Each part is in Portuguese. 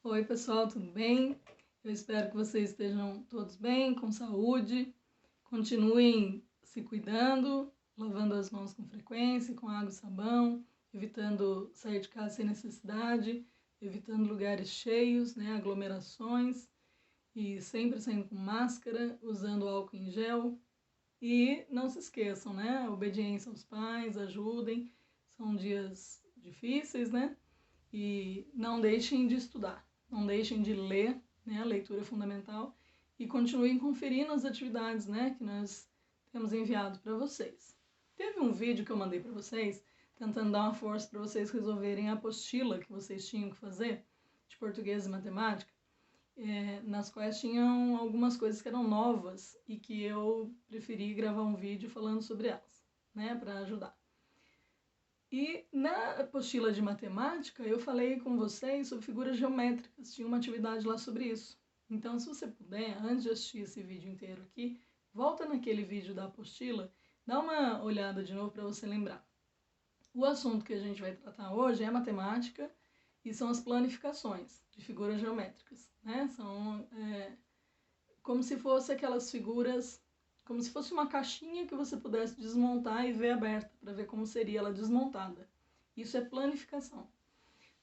Oi, pessoal, tudo bem? Eu espero que vocês estejam todos bem, com saúde. Continuem se cuidando, lavando as mãos com frequência, com água e sabão, evitando sair de casa sem necessidade, evitando lugares cheios, aglomerações, e sempre saindo com máscara, usando álcool em gel. E não se esqueçam, obediência aos pais, ajudem. São dias difíceis, E não deixem de estudar. Não deixem de ler, a leitura é fundamental, e continuem conferindo as atividades, que nós temos enviado para vocês. Teve um vídeo que eu mandei para vocês, tentando dar uma força para vocês resolverem a apostila que vocês tinham que fazer, de português e matemática, nas quais tinham algumas coisas que eram novas e que eu preferi gravar um vídeo falando sobre elas, para ajudar. E na apostila de matemática, eu falei com vocês sobre figuras geométricas, tinha uma atividade lá sobre isso. Então, se você puder, antes de assistir esse vídeo inteiro aqui, volta naquele vídeo da apostila, dá uma olhada de novo para você lembrar. O assunto que a gente vai tratar hoje é matemática e são as planificações de figuras geométricas, São como se fossem aquelas figuras, como se fosse uma caixinha que você pudesse desmontar e ver aberta, para ver como seria ela desmontada. Isso é planificação.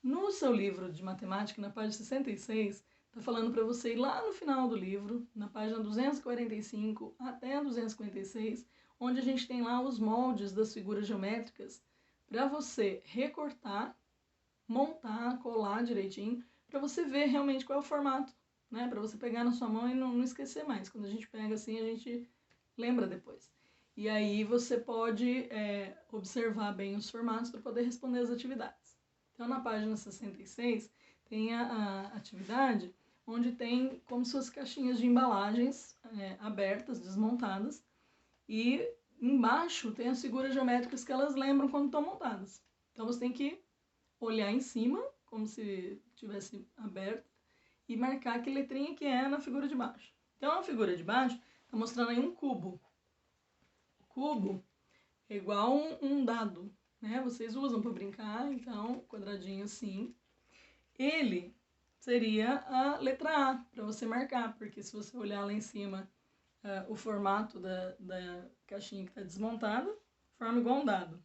No seu livro de matemática, na página 66, está falando para você ir lá no final do livro, na página 245 até 256, onde a gente tem lá os moldes das figuras geométricas, para você recortar, montar, colar direitinho, para você ver realmente qual é o formato, para você pegar na sua mão e não esquecer mais. Quando a gente pega assim, a gente lembra depois. E aí você pode observar bem os formatos para poder responder as atividades. Então, na página 66, tem a atividade onde tem como suas caixinhas de embalagens abertas, desmontadas, e embaixo tem as figuras geométricas que elas lembram quando estão montadas. Então, você tem que olhar em cima, como se tivesse aberto, e marcar que letrinha que é na figura de baixo. Então, a figura de baixo está mostrando aí um cubo. O cubo é igual um dado, Vocês usam para brincar, então, quadradinho assim. Ele seria a letra A, para você marcar, porque se você olhar lá em cima o formato da caixinha que está desmontada, forma igual um dado.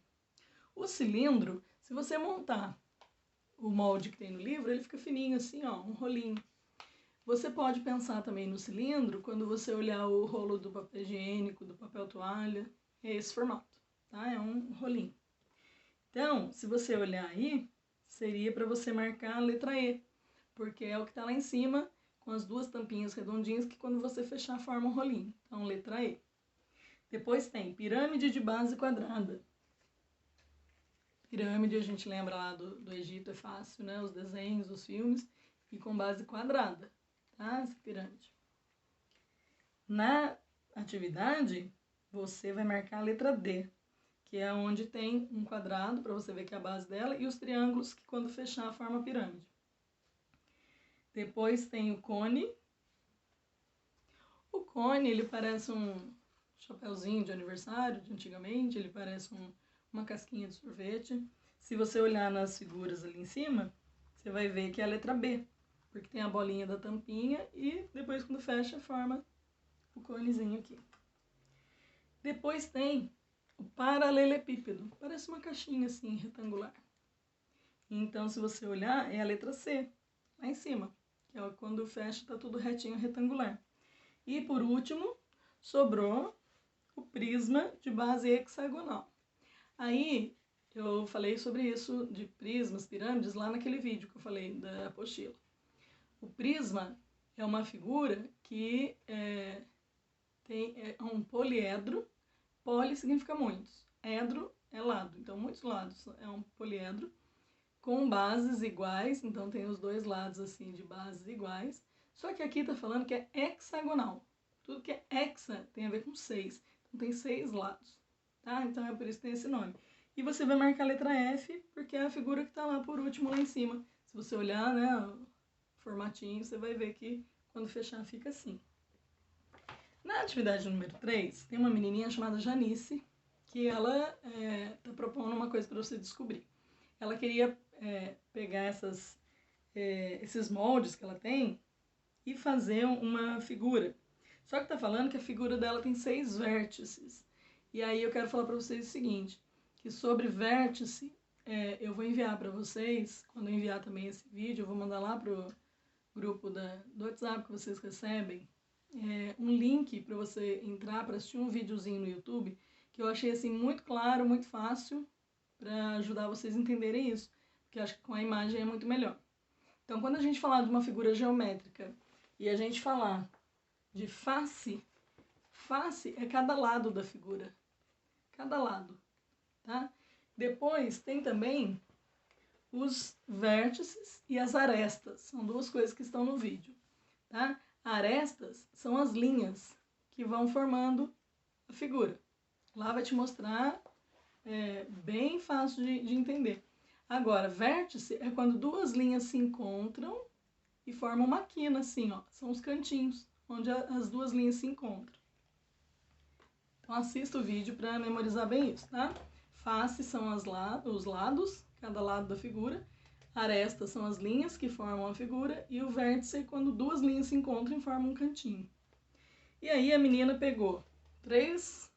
O cilindro, se você montar o molde que tem no livro, ele fica fininho assim, ó, um rolinho. Você pode pensar também no cilindro quando você olhar o rolo do papel higiênico, do papel toalha, é esse formato, tá? É um rolinho. Então, se você olhar aí, seria para você marcar a letra E, porque é o que está lá em cima, com as duas tampinhas redondinhas, que quando você fechar forma um rolinho. Então, letra E. Depois tem pirâmide de base quadrada. Pirâmide, a gente lembra lá do Egito, é fácil, Os desenhos, os filmes, e com base quadrada, tá? Essa pirâmide. Na atividade, você vai marcar a letra D, que é onde tem um quadrado, para você ver que é a base dela, e os triângulos que quando fechar formam a pirâmide. Depois tem o cone. O cone, ele parece um chapeuzinho de aniversário de antigamente, ele parece uma casquinha de sorvete. Se você olhar nas figuras ali em cima, você vai ver que é a letra B, porque tem a bolinha da tampinha e depois quando fecha forma o conezinho aqui. Depois tem o paralelepípedo, parece uma caixinha assim, retangular. Então, se você olhar, é a letra C, lá em cima, que é quando fecha, tá tudo retinho, retangular. E por último, sobrou o prisma de base hexagonal. Aí, eu falei sobre isso de prismas, pirâmides, lá naquele vídeo que eu falei da apostila. O prisma é uma figura que tem um poliedro. Poli significa muitos, edro é lado, então muitos lados, é um poliedro com bases iguais, então tem os dois lados assim de bases iguais, só que aqui tá falando que é hexagonal. Tudo que é hexa tem a ver com 6, então tem 6 lados, tá? Então é por isso que tem esse nome. E você vai marcar a letra F, porque é a figura que tá lá por último lá em cima. Se você olhar, o formatinho, você vai ver que quando fechar fica assim. Na atividade número 3, tem uma menininha chamada Janice, que ela tá propondo uma coisa para você descobrir. Ela queria pegar essas esses moldes que ela tem e fazer uma figura. Só que está falando que a figura dela tem 6 vértices. E aí eu quero falar para vocês o seguinte, que sobre vértice, eu vou enviar para vocês, quando eu enviar também esse vídeo, eu vou mandar lá para o grupo do WhatsApp que vocês recebem, um link para você entrar para assistir um videozinho no YouTube, que eu achei assim muito claro, muito fácil, para ajudar vocês a entenderem isso, porque eu acho que com a imagem é muito melhor. Então, quando a gente falar de uma figura geométrica e a gente falar de face, face é cada lado da figura, cada lado, tá? Depois tem também os vértices e as arestas, são duas coisas que estão no vídeo, tá? Arestas são as linhas que vão formando a figura. Lá vai te mostrar, bem fácil de entender. Agora, vértice é quando duas linhas se encontram e formam uma quina, assim, ó. São os cantinhos onde as duas linhas se encontram. Então, assista o vídeo para memorizar bem isso, tá? Face são os lados, cada lado da figura. Arestas são as linhas que formam a figura. E o vértice é quando duas linhas se encontram e formam um cantinho. E aí a menina pegou 3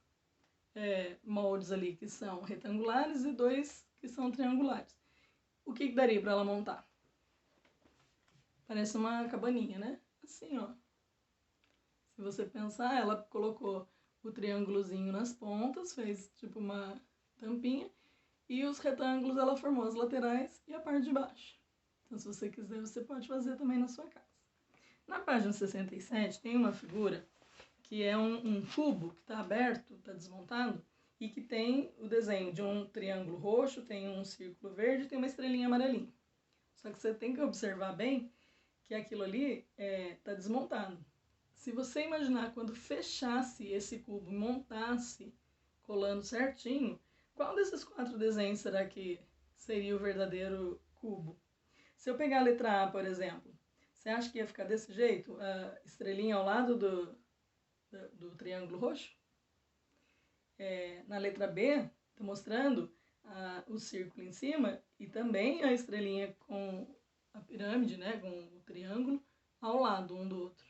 moldes ali que são retangulares e 2 que são triangulares. O que daria para ela montar? Parece uma cabaninha, né? Assim, ó. Se você pensar, ela colocou o triângulozinho nas pontas, fez tipo uma tampinha, e os retângulos ela formou as laterais e a parte de baixo. Então, se você quiser, você pode fazer também na sua casa. Na página 67 tem uma figura que é um cubo que está aberto, está desmontado, e que tem o desenho de um triângulo roxo, tem um círculo verde e tem uma estrelinha amarelinha. Só que você tem que observar bem que aquilo ali está desmontado. Se você imaginar quando fechasse esse cubo, montasse, colando certinho, qual desses 4 desenhos será que seria o verdadeiro cubo? Se eu pegar a letra A, por exemplo, você acha que ia ficar desse jeito? A estrelinha ao lado do triângulo roxo? Na letra B, está mostrando o círculo em cima e também a estrelinha com a pirâmide, né, com o triângulo, ao lado um do outro.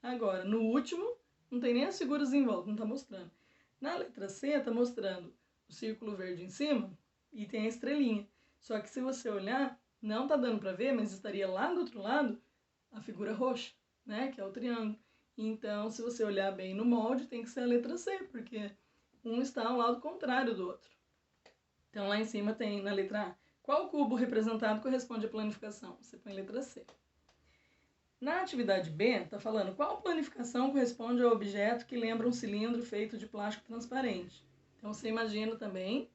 Agora, no último, não tem nem as figuras em volta, não está mostrando. Na letra C, está mostrando o círculo verde em cima e tem a estrelinha. Só que se você olhar, não está dando para ver, mas estaria lá do outro lado a figura roxa, né, que é o triângulo. Então, se você olhar bem no molde, tem que ser a letra C, porque um está ao lado contrário do outro. Então, lá em cima tem, na letra A, qual cubo representado corresponde à planificação? Você põe a letra C. Na atividade B, está falando qual planificação corresponde ao objeto que lembra um cilindro feito de plástico transparente. Então, você imagina também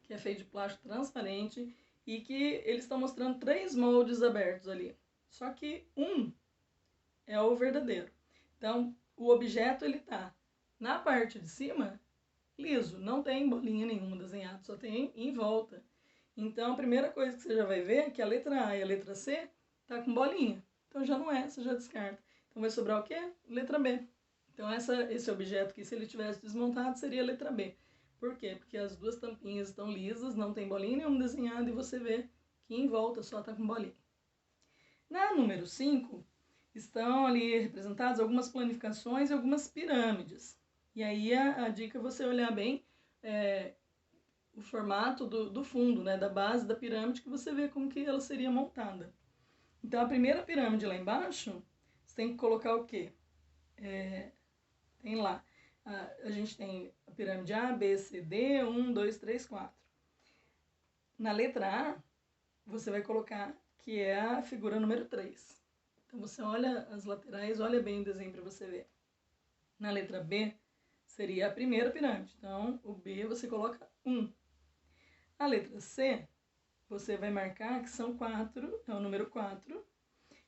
que é feito de plástico transparente e que eles estão mostrando 3 moldes abertos ali. Só que um é o verdadeiro. Então, o objeto ele está na parte de cima liso, não tem bolinha nenhuma desenhada, só tem em volta. Então, a primeira coisa que você já vai ver é que a letra A e a letra C tá com bolinha. Então, já não é, você já descarta. Então, vai sobrar o quê? Letra B. Então, esse objeto aqui, se ele tivesse desmontado, seria a letra B. Por quê? Porque as duas tampinhas estão lisas, não tem bolinha nenhuma desenhada e você vê que em volta só tá com bolinha. Na número 5, estão ali representadas algumas planificações e algumas pirâmides. E aí a dica é você olhar bem o formato do fundo, né, da base da pirâmide, que você vê como que ela seria montada. Então, a primeira pirâmide lá embaixo, você tem que colocar o quê? Tem lá, a gente tem a pirâmide A, B, C, D, 1, 2, 3, 4. Na letra A, você vai colocar que é a figura número 3. Então, você olha as laterais, olha bem o desenho para você ver. Na letra B, seria a primeira pirâmide. Então, o B você coloca 1. A letra C, você vai marcar que são 4, é o número 4.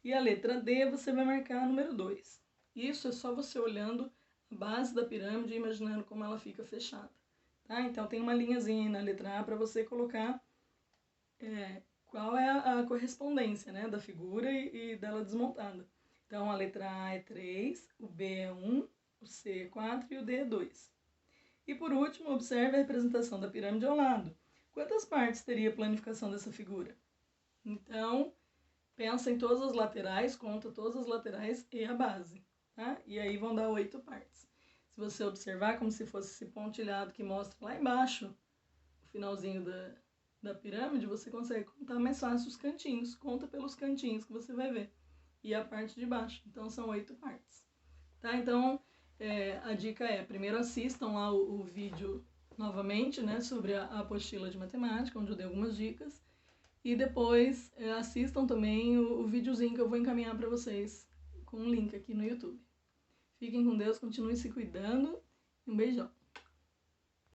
E a letra D, você vai marcar o número 2. Isso é só você olhando a base da pirâmide e imaginando como ela fica fechada. Tá? Então, tem uma linhazinha aí na letra A para você colocar qual é a correspondência, né, da figura e dela desmontada. Então, a letra A é 3, o B é 1, o C é 4 e o D é 2. E por último, observe a representação da pirâmide ao lado. Quantas partes teria a planificação dessa figura? Então, pensa em todas as laterais, conta todas as laterais e a base, tá? E aí vão dar 8 partes. Se você observar como se fosse esse pontilhado que mostra lá embaixo, o finalzinho da pirâmide, você consegue contar mais fácil os cantinhos. Conta pelos cantinhos que você vai ver. E a parte de baixo. Então, são 8 partes. Tá? Então, a dica é, primeiro assistam lá o vídeo novamente, né, sobre a apostila de matemática, onde eu dei algumas dicas. E depois assistam também o videozinho que eu vou encaminhar para vocês com um link aqui no YouTube. Fiquem com Deus, continuem se cuidando e um beijão.